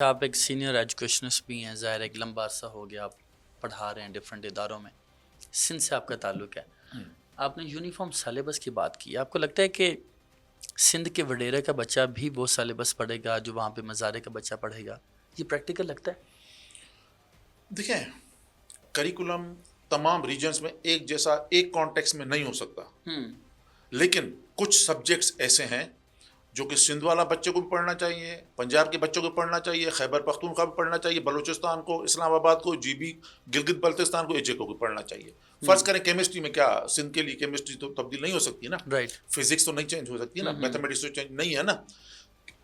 آپ ایک senior educationist بھی ہیں، ظاہر ایک لمبا عرصہ ہو گیا آپ پڑھا رہے ہیں ڈفرینٹ اداروں میں، سندھ سے آپ کا تعلق ہے۔ آپ نے یونیفارم سلیبس کی بات کی، آپ کو لگتا ہے کہ سندھ کے وڈیرے کا بچہ بھی وہ سلیبس پڑھے گا جو وہاں پہ مزارے کا بچہ پڑھے گا؟ یہ پریکٹیکل لگتا ہے؟ دیکھیں، کریکولم تمام ریجنز میں ایک جیسا ایک کانٹیکس میں نہیں ہو سکتا، لیکن کچھ سبجیکٹس ایسے ہیں جو کہ سندھ والا بچے کو بھی پڑھنا چاہیے، پنجاب کے بچوں کو پڑھنا چاہیے، خیبر پختونخوا بھی پڑھنا چاہیے، بلوچستان کو، اسلام آباد کو، جی بی گلگت بلتستان کو، ایچ اے کو بھی پڑھنا چاہیے۔ فرض کریں کیمسٹری میں، کیا سندھ کے لیے کیمسٹری تو تبدیل نہیں ہو سکتی نا، رائٹ، فزکس تو نہیں چینج ہو سکتی نا، میتھمیٹکس تو چینج نہیں ہے نا۔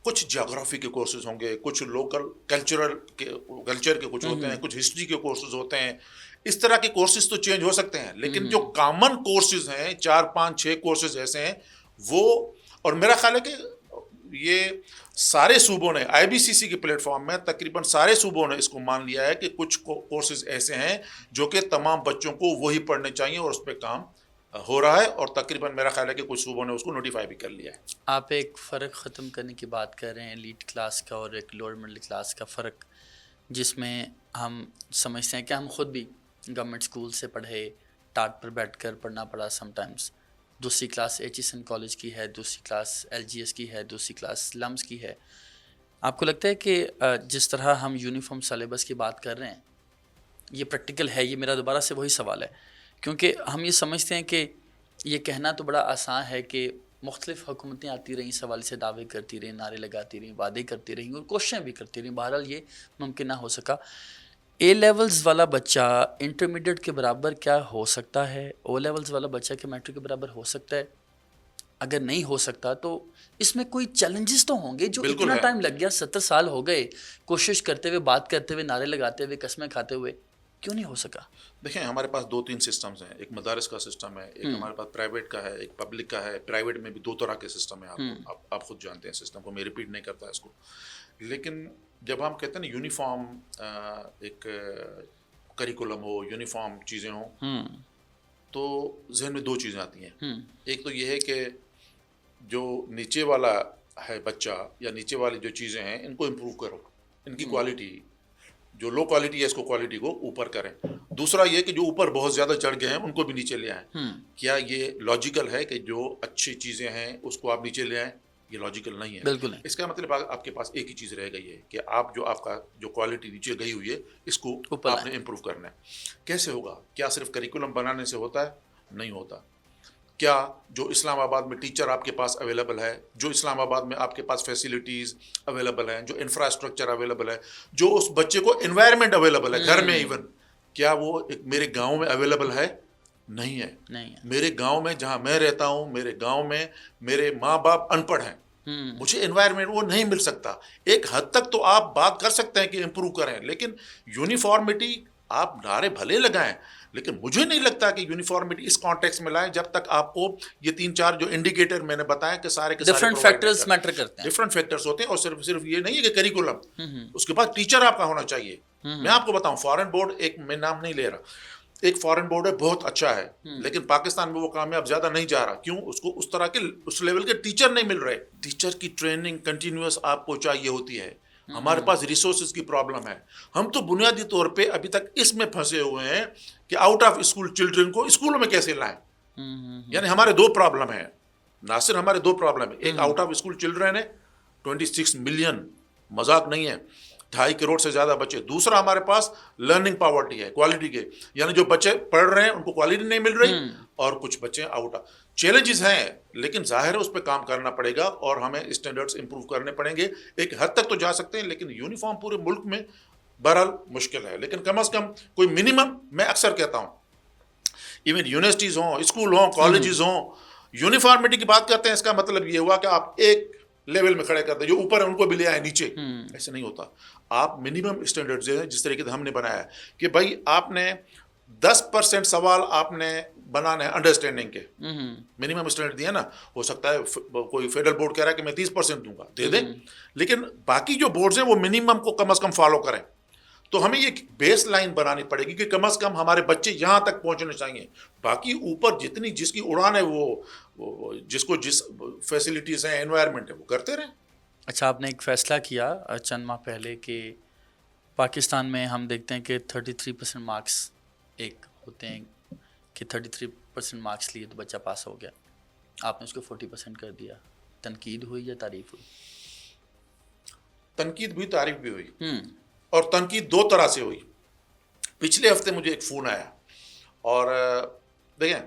کچھ جغرافی کے کورسز ہوں گے، کچھ لوکل کلچر کے کچھ ہوتے ہیں، کچھ ہسٹری کے کورسز ہوتے ہیں، اس طرح کے کورسز تو چینج ہو سکتے ہیں، لیکن جو کامن کورسز ہیں، 4 5 6 کورسز ایسے ہیں وہ، اور میرا خیال ہے کہ یہ سارے صوبوں نے آئی بی سی سی کے پلیٹ فارم میں تقریباً سارے صوبوں نے اس کو مان لیا ہے کہ کچھ کورسز ایسے ہیں جو کہ تمام بچوں کو وہی پڑھنے چاہیے، اور اس پہ کام ہو رہا ہے، اور تقریباً میرا خیال ہے کہ کچھ صوبوں نے اس کو نوٹیفائی بھی کر لیا ہے۔ آپ ایک فرق ختم کرنے کی بات کر رہے ہیں، ایلیٹ کلاس کا اور ایک لوور مڈل کلاس کا فرق، جس میں ہم سمجھتے ہیں کہ ہم خود بھی گورنمنٹ اسکول سے پڑھے، ٹاٹ پر بیٹھ کر پڑھنا پڑا سم ٹائمز، دوسری class H S N college کی ہے، دوسری کلاس ایل جی ایس کی ہے، دوسری کلاس لمس کی ہے۔ آپ کو لگتا ہے کہ جس طرح ہم یونیفارم سلیبس کی بات کر رہے ہیں یہ پریکٹیکل ہے؟ یہ میرا دوبارہ سے وہی سوال ہے، کیونکہ ہم یہ سمجھتے ہیں کہ یہ کہنا تو بڑا آسان ہے کہ مختلف حکومتیں آتی رہیں، اس حوالے سے دعوے کرتی رہیں، نعرے لگاتی رہیں، وعدے کرتی رہیں اور کوششیں بھی کرتی رہیں، بہرحال یہ ممکن نہ ہو سکا۔ اے لیولز والا بچہ انٹرمیڈیٹ کے برابر کیا ہو سکتا ہے؟ او لیولز والا بچہ کہ میٹرک کے برابر ہو سکتا ہے؟ اگر نہیں ہو سکتا تو اس میں کوئی چیلنجز تو ہوں گے، جو اتنا ٹائم لگ گیا، 70 سال ہو گئے کوشش کرتے ہوئے، بات کرتے ہوئے، نعرے لگاتے ہوئے، قسمیں کھاتے ہوئے، کیوں نہیں ہو سکا؟ دیکھیں، ہمارے پاس 2 3 سسٹمز ہیں، ایک مدارس کا سسٹم ہے، ایک ہمارے پاس پرائیویٹ کا ہے، ایک پبلک کا ہے۔ پرائیویٹ میں بھی 2 طرح کے سسٹم ہیں، آپ خود جانتے ہیں سسٹم کو، میں ریپیٹ نہیں کرتا اس کو۔ لیکن جب ہم کہتے ہیں نا یونیفارم ایک کریکولم ہو، یونیفارم چیزیں ہوں، تو ذہن میں 2 چیزیں آتی ہیں۔ ایک تو یہ ہے کہ جو نیچے والا ہے بچہ یا نیچے والی جو چیزیں ہیں ان کو امپروو کرو، ان کی کوالٹی، جو لو کوالٹی ہے اس کو کوالٹی کو اوپر کریں۔ دوسرا یہ کہ جو اوپر بہت زیادہ چڑھ گئے ہیں ان کو بھی نیچے لے آئیں۔ کیا یہ لاجیکل ہے کہ جو اچھی چیزیں ہیں اس کو آپ نیچے لے آئیں؟ یہ لاجیکل نہیں ہے، بالکل نہیں۔ اس کا مطلب آپ کے پاس ایک ہی چیز رہ گئی ہے کہ آپ کا جو کوالٹی نیچے گئی ہوئی ہے اس کو آپ نے امپروو کرنا ہے۔ کیسے ہوگا؟ کیا صرف کریکولم بنانے سے ہوتا ہے؟ نہیں ہوتا۔ کیا جو اسلام آباد میں ٹیچر آپ کے پاس اویلیبل ہے، جو اسلام آباد میں آپ کے پاس فیسلٹیز اویلیبل ہیں، جو انفراسٹرکچر اویلیبل ہے، جو اس بچے کو انوائرمنٹ اویلیبل ہے گھر میں ایون، کیا وہ میرے گاؤں میں اویلیبل ہے؟ نہیں ہے۔ میرے گاؤں میں جہاں میں رہتا ہوں، میرے گاؤں میں میرے ماں باپ ان پڑھ ہیں، مجھے انوائرمنٹ وہ نہیں مل سکتا۔ ایک حد تک تو آپ بات کر سکتے ہیں کہ امپروو کریں، لیکن یونیفارمٹی آپ نعرے بھلے لگائیں، لیکن مجھے نہیں لگتا کہ یونیفارمٹی اس کانٹیکس میں لائیں جب تک آپ کو یہ 3 4 جو انڈیکیٹر میں نے بتایا کہ سارے کے سارے ڈفرینٹ فیکٹرز میٹر کرتے ہیں، ڈفرینٹ فیکٹرز ہوتے ہیں، اور صرف یہ نہیں ہے کہ کریکولم، اس کے بعد ٹیچر آپ کا ہونا چاہیے۔ میں آپ کو بتاؤں، فارن بورڈ، ایک میں نام نہیں لے رہا، ایک فارن بورڈ ہے بہت اچھا ہے، لیکن پاکستان میں وہ کامیاب زیادہ نہیں جا رہا۔ کیوں؟ اس کو اس طرح کے اس لیول کے ٹیچر نہیں مل رہے۔ ٹیچر کی ٹریننگ کنٹینیوس آپ کو چاہیے ہوتی ہے۔ ہمارے پاس ریسورسز کی پرابلم ہے۔ ہم تو بنیادی طور پہ ابھی تک اس میں پھنسے ہوئے ہیں کہ آؤٹ آف اسکول چلڈرن کو اسکولوں میں کیسے لائیں۔ یعنی ہمارے 2 پرابلم ہیں، ناصر، ہمارے 2 پرابلم ہیں۔ ایک آؤٹ آف اسکول چلڈرن ہے 26 ملین، مذاق نہیں ہے، 2.5 کروڑ سے زیادہ بچے۔ دوسرا ہمارے پاس لرننگ پاورٹی ہے، کوالٹی کے، یعنی جو بچے پڑھ رہے ہیں ان کو کوالٹی نہیں مل رہی، اور کچھ بچے آؤٹ آف۔ چیلنجز ہیں، لیکن ظاہر ہے اس پہ کام کرنا پڑے گا، اور ہمیں اسٹینڈرڈز امپروو کرنے پڑیں گے۔ ایک حد تک تو جا سکتے ہیں، لیکن یونیفارم پورے ملک میں بہرحال مشکل ہے، لیکن کم از کم کوئی منیمم، میں اکثر کہتا ہوں ایون یونیورسٹیز ہوں، اسکول ہوں، کالجز ہوں، یونیفارمٹی کی بات کرتے ہیں، اس کا مطلب یہ ہوا کہ آپ ایک لیول میں کھڑے کرتے ہیں، جو اوپر ہے ان کو بھی لے آئے نیچے۔ ایسے نہیں ہوتا۔ آپ منیمم اسٹینڈرڈز ہیں جس طریقے سے ہم نے بنایا ہے کہ بھائی آپ نے 10% سوال آپ نے بنانے ہیں انڈرسٹینڈنگ کے، منیمم اسٹینڈرڈ دیا نا۔ ہو سکتا ہے کوئی فیڈرل بورڈ کہہ رہا ہے کہ میں 30% دوں گا، دے دیں، لیکن باقی جو بورڈز ہیں وہ منیمم کو کم از کم فالو کریں۔ تو ہمیں یہ بیس لائن بنانی پڑے گی کہ کم از کم ہمارے بچے یہاں تک پہنچنے چاہیے، باقی اوپر جتنی جس کی اڑان ہے وہ جس کو جس فیسلٹیز ہیں، انوائرمنٹ ہے، وہ کرتے رہیں۔ اچھا، آپ نے ایک فیصلہ کیا چند ماہ پہلے کہ پاکستان میں ہم دیکھتے ہیں کہ 33% مارکس ایک ہوتے ہیں کہ 33% مارکس لیے تو بچہ پاس ہو گیا، آپ نے اس کو 40% کر دیا، تنقید ہوئی یا تعریف ہوئی؟ تنقید بھی تعریف بھی ہوئی، اور تنقید دو طرح سے ہوئی. پچھلے ہفتے مجھے ایک فون آیا اور دیکھیں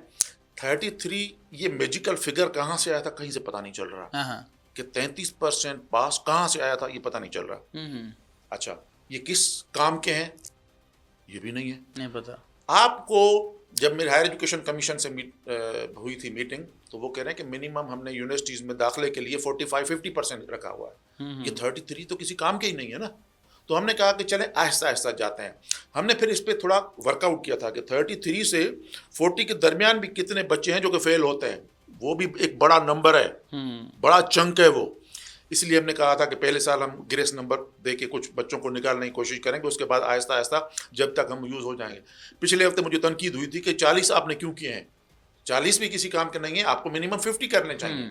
33 یہ میجیکل فگر کہاں سے آیا تھا کہیں سے پتہ نہیں چل رہا کہ 33% پاس کہاں سے آیا تھا یہ پتہ نہیں چل رہا. اچھا یہ کس کام کے ہیں یہ بھی نہیں ہے، نہیں پتا. آپ کو جب میری ہائر ایجوکیشن کمیشن سے ہوئی تھی میٹنگ تو وہ کہہ رہے ہیں کہ منیمم ہم نے یونیورسٹیز میں داخلے کے لیے 45-50% رکھا ہوا ہے. یہ 33 تو کسی کام کے ہی نہیں ہے نا. تو ہم نے کہا کہ چلیں آہستہ آہستہ جاتے ہیں. ہم نے پھر اس پہ تھوڑا ورک آؤٹ کیا تھا کہ 33 سے 40 کے درمیان بھی کتنے بچے ہیں جو کہ فیل ہوتے ہیں، وہ بھی ایک بڑا نمبر ہے، بڑا چنک ہے وہ. اس لیے ہم نے کہا تھا کہ پہلے سال ہم گریس نمبر دے کے کچھ بچوں کو نکالنے کی کوشش کریں گے، اس کے بعد آہستہ آہستہ جب تک ہم یوز ہو جائیں گے. پچھلے ہفتے مجھے تنقید ہوئی تھی کہ 40 آپ نے کیوں کیے ہیں، 40 بھی کسی کام کے نہیں ہیں، آپ کو منیمم 50 کرنے چاہیے.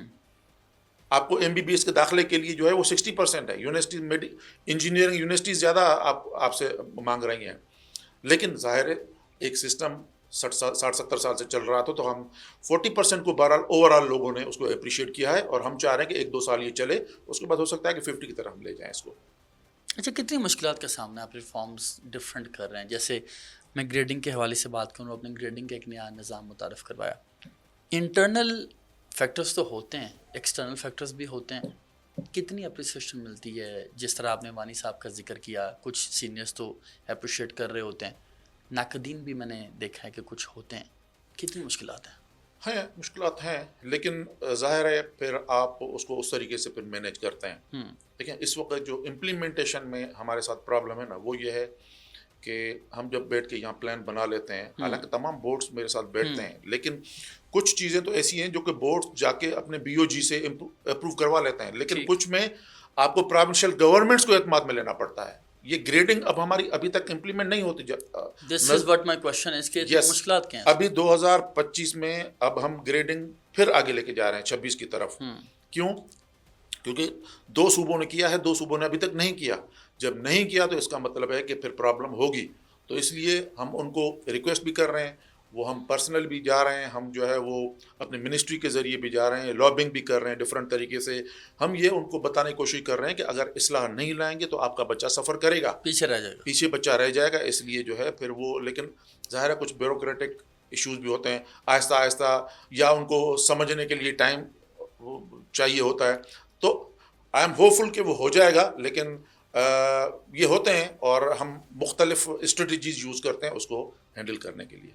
آپ کو MBBS کے داخلے کے لیے جو ہے وہ 60% ہے. یونیورسٹی انجینئرنگ یونیورسٹیز زیادہ آپ سے مانگ رہی ہیں، لیکن ظاہر ہے ایک سسٹم 60-70 سال سے چل رہا تھا تو ہم 40% کو بہرحال اوور آل لوگوں نے اس کو اپریشیٹ کیا ہے، اور ہم چاہ رہے ہیں کہ 1-2 سال یہ چلے، اس کے بعد ہو سکتا ہے کہ 50 کی طرح ہم لے جائیں اس کو. اچھا، کتنی مشکلات کا سامنا آپ ریفارمز ڈفرینٹ کر رہے ہیں؟ جیسے میں گریڈنگ کے حوالے سے بات کروں، اپنے گریڈنگ کا ایک نیا نظام متعارف کروایا. انٹرنل فیکٹرز تو ہوتے ہیں، ایکسٹرنل فیکٹرز بھی ہوتے ہیں. کتنی اپریسیشن ملتی ہے؟ جس طرح آپ نے وانی صاحب کا ذکر کیا، کچھ سینئرز تو اپریشیٹ کر رہے ہوتے ہیں، ناقدین بھی میں نے دیکھا ہے کہ کچھ ہوتے ہیں. کتنی مشکلات ہیں؟ مشکلات ہیں، لیکن ظاہر ہے پھر آپ اس کو اس طریقے سے پھر مینیج کرتے ہیں. دیکھیں اس وقت جو امپلیمنٹیشن میں ہمارے ساتھ پرابلم ہے نا، وہ یہ ہے کہ ہم جب بیٹھ کے یہاں پلان بنا لیتے ہیں، حالانکہ تمام بورڈز میرے ساتھ بیٹھتے ہیں، لیکن کچھ چیزیں تو ایسی ہیں جو کہ بورڈز جا کے اپنے BOG سے اپروو کروا لیتے ہیں، لیکن کچھ میں آپ کو پروونشل گورنمنٹس کو اعتماد میں لینا پڑتا ہے. یہ گریڈنگ اب ہماری ابھی تک امپلیمنٹ نہیں ہوتی. This is what my question is کہ مشکلات کیا ہیں؟ ابھی 2025 میں اب ہم گریڈنگ پھر آگے لے کے جا رہے ہیں 26 کی طرف. کیوں؟ کیونکہ 2 صوبوں نے کیا ہے، 2 صوبوں نے ابھی تک نہیں کیا. جب نہیں کیا تو اس کا مطلب ہے کہ پھر پرابلم ہوگی. تو اس لیے ہم ان کو ریکویسٹ بھی کر رہے ہیں، وہ ہم پرسنل بھی جا رہے ہیں، ہم جو ہے وہ اپنے منسٹری کے ذریعے بھی جا رہے ہیں، لابنگ بھی کر رہے ہیں ڈفرینٹ طریقے سے. ہم یہ ان کو بتانے کی کوشش کر رہے ہیں کہ اگر اصلاح نہیں لائیں گے تو آپ کا بچہ سفر کرے گا، پیچھے رہ جائے گا، پیچھے بچہ رہ جائے گا. اس لیے جو ہے پھر وہ، لیکن ظاہر ہے کچھ بیوروکریٹک ایشوز بھی ہوتے ہیں، آہستہ آہستہ یا ان کو سمجھنے کے لیے ٹائم چاہیے ہوتا ہے. تو آئی ایم ہوپ فل کہ وہ ہو جائے گا، لیکن یہ ہوتے ہیں اور ہم مختلف اسٹریٹجیز یوز کرتے ہیں اس کو ہینڈل کرنے کے لیے.